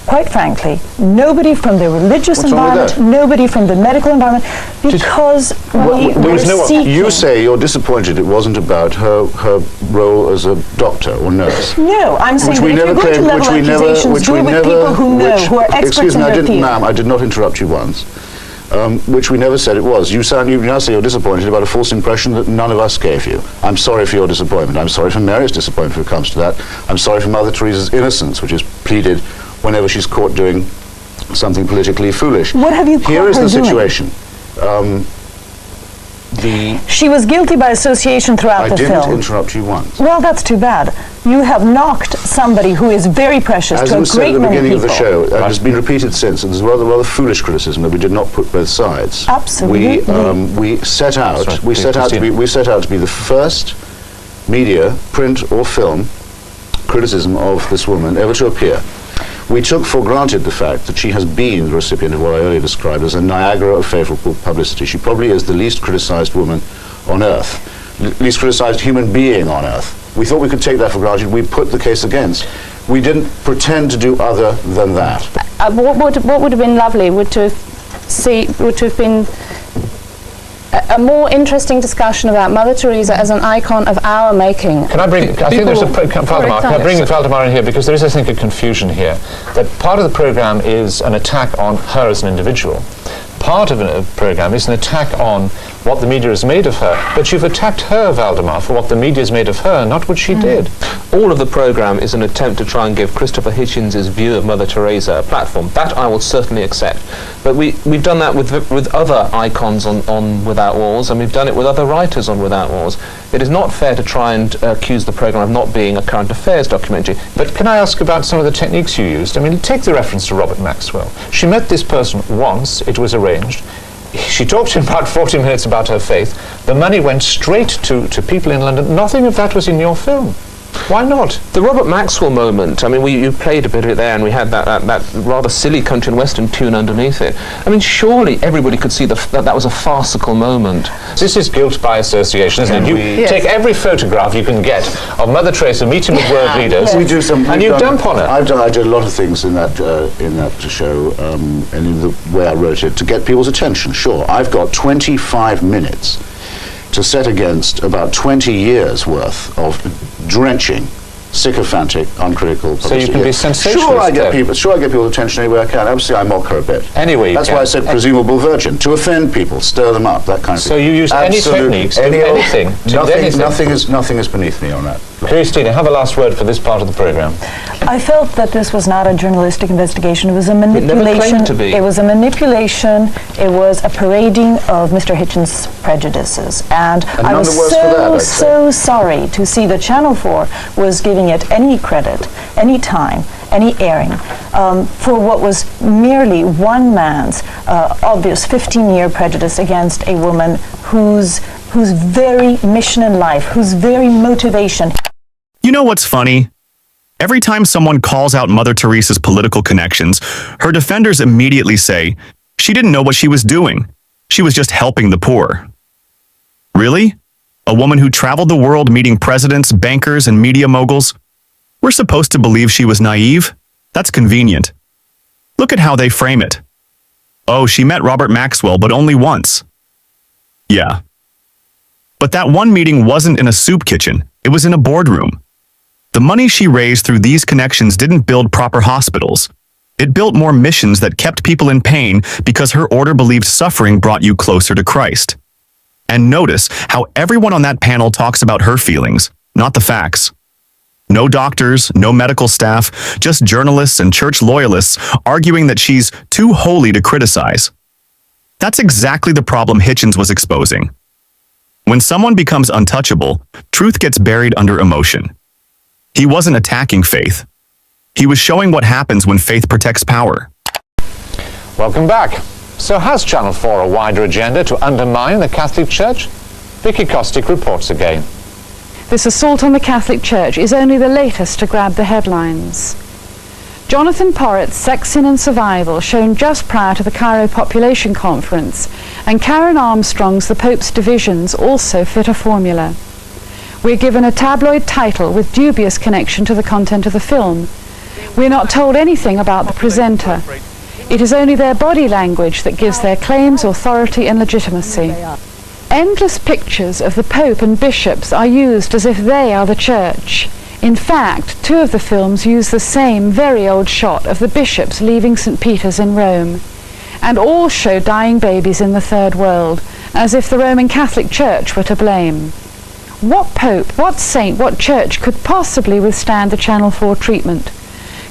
Quite frankly, nobody from the religious environment, nobody from the medical environment, because we were seeking... You say you're disappointed it wasn't about her role as a doctor or nurse. No, I'm saying that if you're going to level accusations, do it with people who know, who are experts in their field. Ma'am, I did not interrupt you once. Which we never said it was. You now say you're disappointed about a false impression that none of us gave you. I'm sorry for your disappointment. I'm sorry for Mary's disappointment if it comes to that. I'm sorry for Mother Teresa's innocence, which is pleaded whenever she's caught doing something politically foolish. What have you caught Here is her the doing? situation. She was guilty by association throughout the film. I didn't interrupt you once. Well, that's too bad. You have knocked somebody who is very precious to a great many people. As was said at the beginning of the show, it has been repeated since, and there's rather foolish criticism that we did not put both sides. Absolutely. We set out to be the first media, print or film, criticism of this woman ever to appear. We took for granted the fact that she has been the recipient of what I earlier described as a Niagara of favourable publicity. She probably is the least criticised woman on earth, least criticised human being on earth. We thought we could take that for granted. We put the case against. We didn't pretend to do other than that. What would have been lovely would to have been a more interesting discussion about Mother Teresa as an icon of our making. Can I bring, I think there's a, Valdemar, can I bring Valdemar in here, because there is, I think, a confusion here, that part of the programme is an attack on her as an individual. Part of a programme is an attack on what the media has made of her, but you've attacked her, Valdemar, for what the media has made of her, not what she did. All of the programme is an attempt to try and give Christopher Hitchens' view of Mother Teresa a platform. That I will certainly accept. But we've done that with other icons on Without Walls, and we've done it with other writers on Without Walls. It is not fair to try and accuse the programme of not being a current affairs documentary. But can I ask about some of the techniques you used? I mean, take the reference to Robert Maxwell. She met this person once, it was arranged. She talked in about 40 minutes about her faith. The money went straight to people in London. Nothing of that was in your film. Why not? The Robert Maxwell moment, I mean, you played a bit of it there, and we had that rather silly country and western tune underneath it. I mean, surely everybody could see that was a farcical moment. This is guilt by association, isn't it? You take every photograph you can get of Mother Teresa meeting with world leaders, we do some, and you dump on her. I did a lot of things in that show, and in the way I wrote it, to get people's attention. Sure, I've got 25 minutes to set against about 20 years worth of drenching, sycophantic, uncritical publicity. So you can be sensationalist. Sure, I get people's attention any way I can. Obviously, I mock her a bit. Anyway, that's why I said presumable virgin, to offend people, stir them up, that kind of thing. So you use any techniques, anything. Nothing is beneath me on that. Christina, have a last word for this part of the programme. I felt that this was not a journalistic investigation. It was a manipulation. It never claimed to be. It was a manipulation. It was a parading of Mr. Hitchens' prejudices. And I was so sorry to see that Channel 4 was giving it any credit, any time, any airing for what was merely one man's obvious 15-year prejudice against a woman whose very mission in life, whose very motivation. You know what's funny? Every time someone calls out Mother Teresa's political connections, her defenders immediately say, she didn't know what she was doing. She was just helping the poor. Really? A woman who traveled the world meeting presidents, bankers, and media moguls? We're supposed to believe she was naive? That's convenient. Look at how they frame it. Oh, she met Robert Maxwell, but only once. Yeah. But that one meeting wasn't in a soup kitchen. It was in a boardroom. The money she raised through these connections didn't build proper hospitals. It built more missions that kept people in pain because her order believed suffering brought you closer to Christ. And notice how everyone on that panel talks about her feelings, not the facts. No doctors, no medical staff, just journalists and church loyalists arguing that she's too holy to criticize. That's exactly the problem Hitchens was exposing. When someone becomes untouchable, truth gets buried under emotion. He wasn't attacking faith. He was showing what happens when faith protects power. Welcome back. So has Channel 4 a wider agenda to undermine the Catholic Church? Vicky Kostick reports again. This assault on the Catholic Church is only the latest to grab the headlines. Jonathan Porritt's Sex, Sin and Survival, shown just prior to the Cairo Population Conference, and Karen Armstrong's The Pope's Divisions also fit a formula. We're given a tabloid title with dubious connection to the content of the film. We're not told anything about the presenter. It is only their body language that gives their claims authority and legitimacy. Endless pictures of the Pope and bishops are used as if they are the Church. In fact, 2 of the films use the same very old shot of the bishops leaving St. Peter's in Rome. And all show dying babies in the Third World, as if the Roman Catholic Church were to blame. What Pope, what saint, what church could possibly withstand the Channel 4 treatment?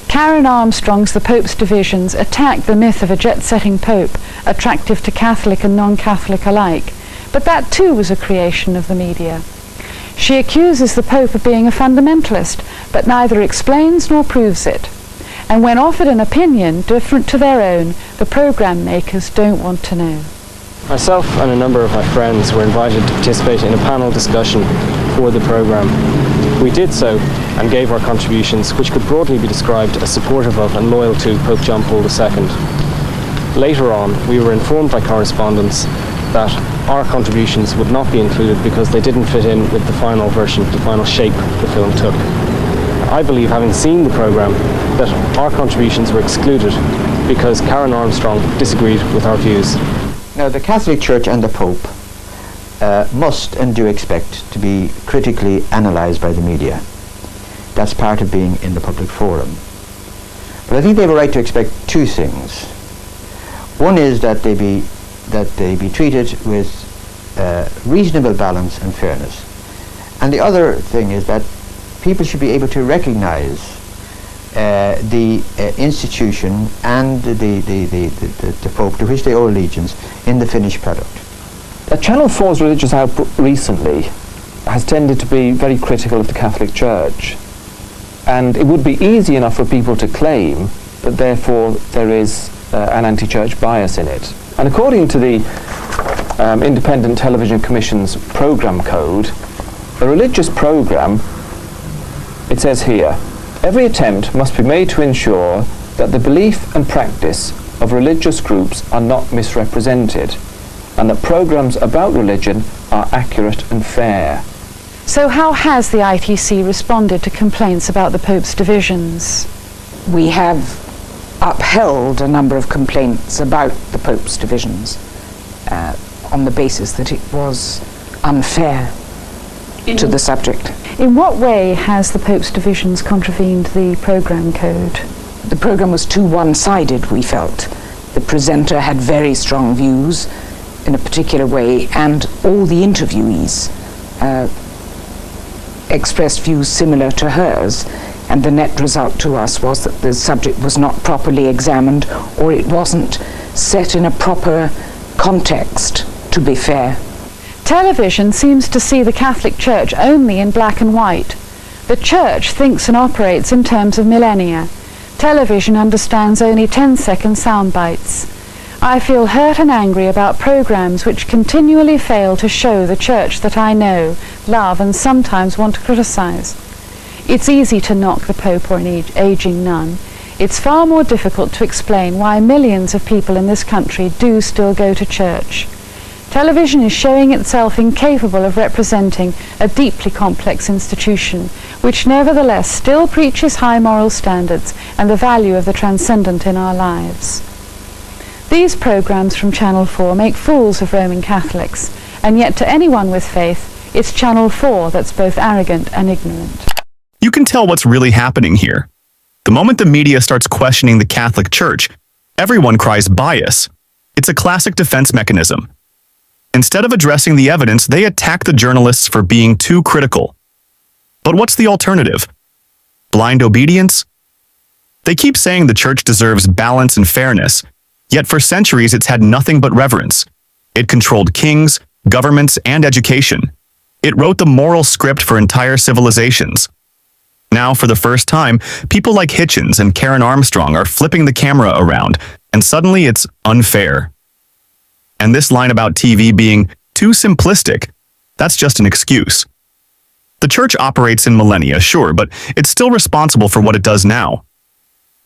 Karen Armstrong's The Pope's Divisions attacked the myth of a jet-setting Pope, attractive to Catholic and non-Catholic alike, but that too was a creation of the media. She accuses the Pope of being a fundamentalist, but neither explains nor proves it. And when offered an opinion different to their own, the programme makers don't want to know. Myself and a number of my friends were invited to participate in a panel discussion for the programme. We did so and gave our contributions, which could broadly be described as supportive of and loyal to Pope John Paul II. Later on, we were informed by correspondents that our contributions would not be included because they didn't fit in with the final version, the final shape the film took. I believe, having seen the programme, that our contributions were excluded because Karen Armstrong disagreed with our views. Now, the Catholic Church and the Pope must and do expect to be critically analysed by the media. That's part of being in the public forum. But I think they have a right to expect 2 things. One is that they be treated with reasonable balance and fairness. And the other thing is that people should be able to recognise the institution and the Pope to which they owe allegiance in the finished product. Channel 4's religious output recently has tended to be very critical of the Catholic Church, and it would be easy enough for people to claim that therefore there is an anti-church bias in it. And according to the Independent Television Commission's programme code, a religious programme, it says here, every attempt must be made to ensure that the belief and practice of religious groups are not misrepresented, and that programmes about religion are accurate and fair. So how has the ITC responded to complaints about the Pope's divisions? We have upheld a number of complaints about the Pope's divisions on the basis that it was unfair to the subject. In what way has the Pope's divisions contravened the programme code? The programme was too one-sided, we felt. The presenter had very strong views in a particular way, and all the interviewees expressed views similar to hers, and the net result to us was that the subject was not properly examined, or it wasn't set in a proper context to be fair. Television seems to see the Catholic Church only in black and white. The Church thinks and operates in terms of millennia. Television understands only 10-second sound bites. I feel hurt and angry about programs which continually fail to show the Church that I know, love, and sometimes want to criticize. It's easy to knock the Pope or an aging nun. It's far more difficult to explain why millions of people in this country do still go to church. Television is showing itself incapable of representing a deeply complex institution, which nevertheless still preaches high moral standards and the value of the transcendent in our lives. These programs from Channel 4 make fools of Roman Catholics, and yet to anyone with faith, it's Channel 4 that's both arrogant and ignorant. You can tell what's really happening here. The moment the media starts questioning the Catholic Church, everyone cries bias. It's a classic defense mechanism. Instead of addressing the evidence, they attack the journalists for being too critical. But what's the alternative? Blind obedience? They keep saying the church deserves balance and fairness, yet for centuries it's had nothing but reverence. It controlled kings, governments, and education. It wrote the moral script for entire civilizations. Now, for the first time, people like Hitchens and Karen Armstrong are flipping the camera around, and suddenly it's unfair. And this line about TV being too simplistic, that's just an excuse. The church operates in millennia, sure, but it's still responsible for what it does now.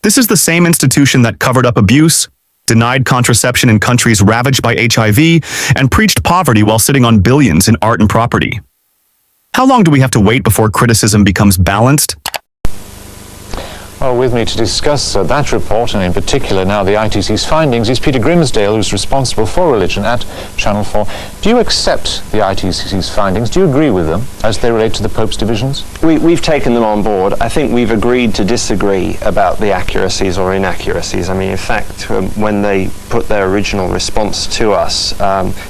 This is the same institution that covered up abuse, denied contraception in countries ravaged by HIV, and preached poverty while sitting on billions in art and property. How long do we have to wait before criticism becomes balanced? Well, with me to discuss that report, and in particular now the ITC's findings, is Peter Grimsdale, who's responsible for religion at Channel 4. Do you accept the ITC's findings? Do you agree with them as they relate to the Pope's divisions? We've taken them on board. I think we've agreed to disagree about the accuracies or inaccuracies. I mean, in fact, when they put their original response to us,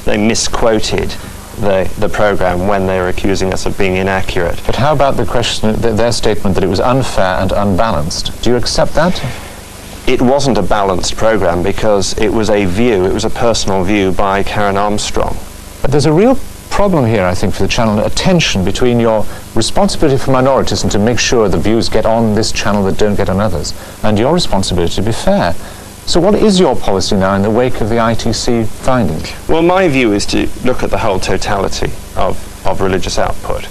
they misquoted the programme when they were accusing us of being inaccurate. But how about the question, their statement that it was unfair and unbalanced? Do you accept that? It wasn't a balanced programme because it was a view, it was a personal view by Karen Armstrong. But there's a real problem here, I think, for the channel, a tension between your responsibility for minorities and to make sure the views get on this channel that don't get on others, and your responsibility to be fair. So what is your policy now in the wake of the ITC findings? Well, my view is to look at the whole totality of religious output.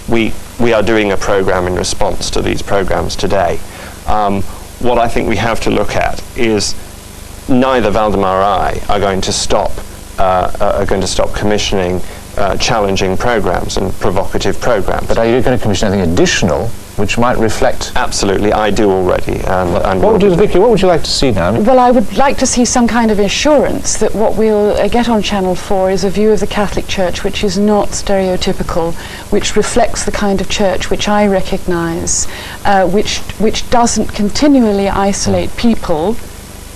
We are doing a programme in response to these programmes today. What I think we have to look at is neither Valdemar or I are going to stop commissioning challenging programmes and provocative programmes. But are you going to commission anything additional which might reflect? Absolutely, I do already. Vicky, what would you like to see now? Well, I would like to see some kind of assurance that what we'll get on Channel 4 is a view of the Catholic Church which is not stereotypical, which reflects the kind of church which I recognise, which doesn't continually isolate people,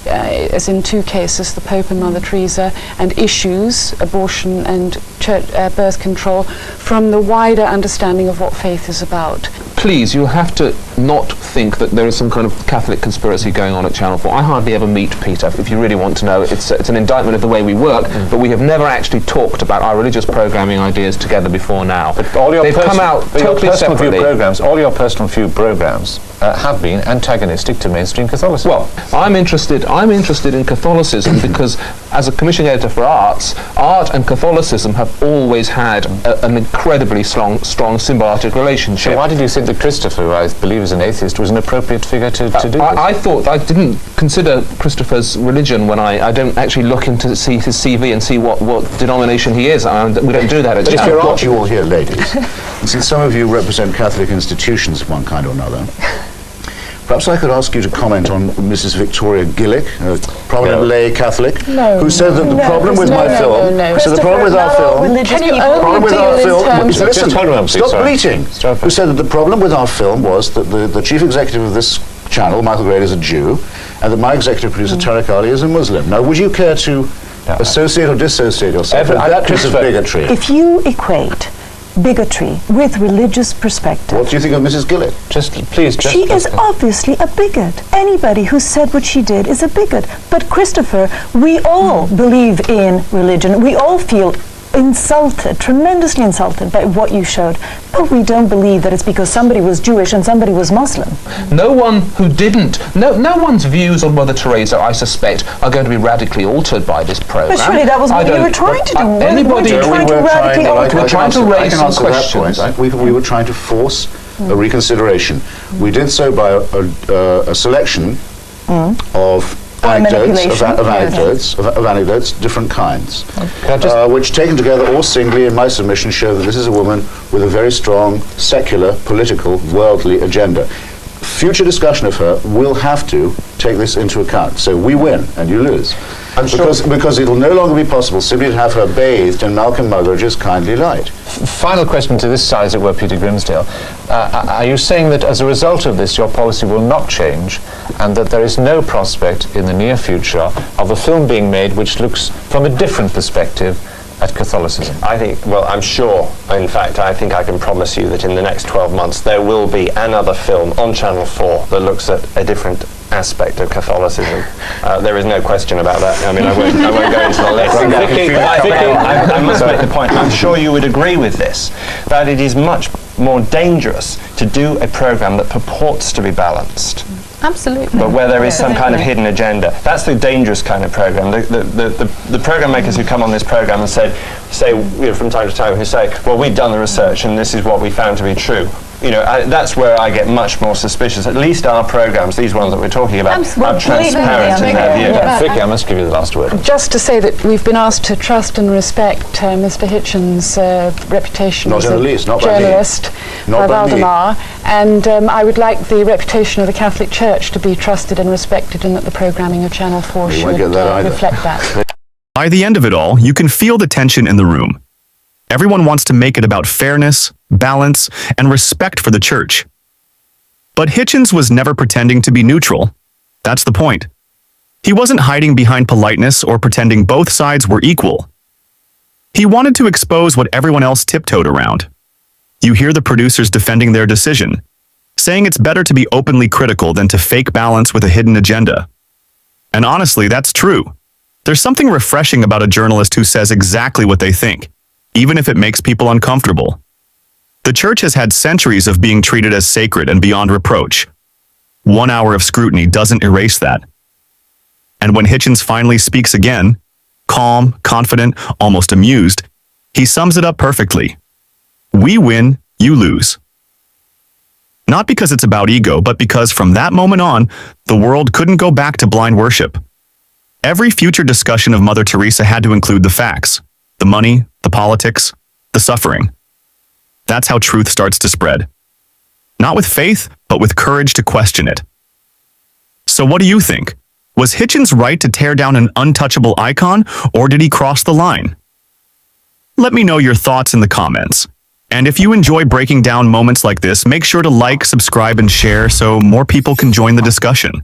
as in two cases, the Pope and Mother Teresa, and issues, abortion and church, birth control, from the wider understanding of what faith is about. Please, you have to not think that there is some kind of Catholic conspiracy going on at Channel 4. I hardly ever meet Peter, if you really want to know. It's an indictment of the way we work, but we have never actually talked about our religious programming ideas together before now. But all your They've come out totally separately. All your personal view programs have been antagonistic to mainstream Catholicism. Well, I'm interested in Catholicism because as a commissioning editor for arts, art and Catholicism have always had an incredibly strong symbiotic relationship. So why did you think that Christopher, who I believe is an atheist, was an appropriate figure to do this? I thought, I didn't consider Christopher's religion when I don't actually look into see his CV and see what denomination he is. We don't do that at But if you're what you all here, ladies, since some of you represent Catholic institutions of one kind or another, perhaps I could ask you to comment on Mrs. Victoria Gillick, a prominent lay Catholic, who said that the problem with my film, so the problem with our film, stop bleating, who said that the problem with our film was that the chief executive of this channel, Michael Grade, is a Jew, and that my executive producer, Tariq Ali, is a Muslim. Now, would you care to associate or dissociate yourself with that piece of bigotry? If you equate bigotry with religious perspective. What do you think of Mrs. Gillick? She is obviously a bigot. Anybody who said what she did is a bigot. But Christopher, we all believe in religion. We all feel insulted, tremendously insulted by what you showed. But we don't believe that it's because somebody was Jewish and somebody was Muslim. No one who didn't, no one's views on Mother Teresa, I suspect, are going to be radically altered by this programme. But surely that was what you were trying to do. We were trying to raise some questions. We were trying to force a reconsideration. We did so by a selection of anecdotes, different kinds, which taken together or singly in my submission show that this is a woman with a very strong secular, political, worldly agenda. Future discussion of her will have to take this into account. So we win and you lose. I'm sure. Because it'll no longer be possible simply to have her bathed in Malcolm Muggeridge's kindly light. Final question to this side, as it were, Peter Grimsdale. Are you saying that as a result of this, your policy will not change, and that there is no prospect in the near future of a film being made which looks from a different perspective at Catholicism? I think, well, I'm sure, in fact, I think I can promise you that in the next 12 months there will be another film on Channel 4 that looks at a different aspect of Catholicism. There is no question about that. I mean, I won't go into the list. I must make the point, I'm sure you would agree with this, that it is much more dangerous to do a programme that purports to be balanced. Absolutely. But where there is some kind of hidden agenda. That's the dangerous kind of programme. The programme makers who come on this programme and say from time to time, who say, well, we've done the research and this is what we found to be true. You know, that's where I get much more suspicious. At least our programmes, these ones that we're talking about, are transparent in their view. Vicky, I must give you the last word. Just to say that we've been asked to trust and respect Mr. Hitchens' reputation as a journalist, Valdemar, and I would like the reputation of the Catholic Church to be trusted and respected, and that the programming of Channel 4 should reflect that. By the end of it all, you can feel the tension in the room. Everyone wants to make it about fairness, balance, and respect for the church. But Hitchens was never pretending to be neutral. That's the point. He wasn't hiding behind politeness or pretending both sides were equal. He wanted to expose what everyone else tiptoed around. You hear the producers defending their decision, saying it's better to be openly critical than to fake balance with a hidden agenda. And honestly, that's true. There's something refreshing about a journalist who says exactly what they think, even if it makes people uncomfortable. The church has had centuries of being treated as sacred and beyond reproach. 1 hour of scrutiny doesn't erase that. And when Hitchens finally speaks again, calm, confident, almost amused, he sums it up perfectly. We win, you lose. Not because it's about ego, but because from that moment on, the world couldn't go back to blind worship. Every future discussion of Mother Teresa had to include the facts, the money, the politics, the suffering. That's how truth starts to spread. Not with faith, but with courage to question it. So what do you think? Was Hitchens right to tear down an untouchable icon, or did he cross the line? Let me know your thoughts in the comments. And if you enjoy breaking down moments like this, make sure to like, subscribe, and share so more people can join the discussion.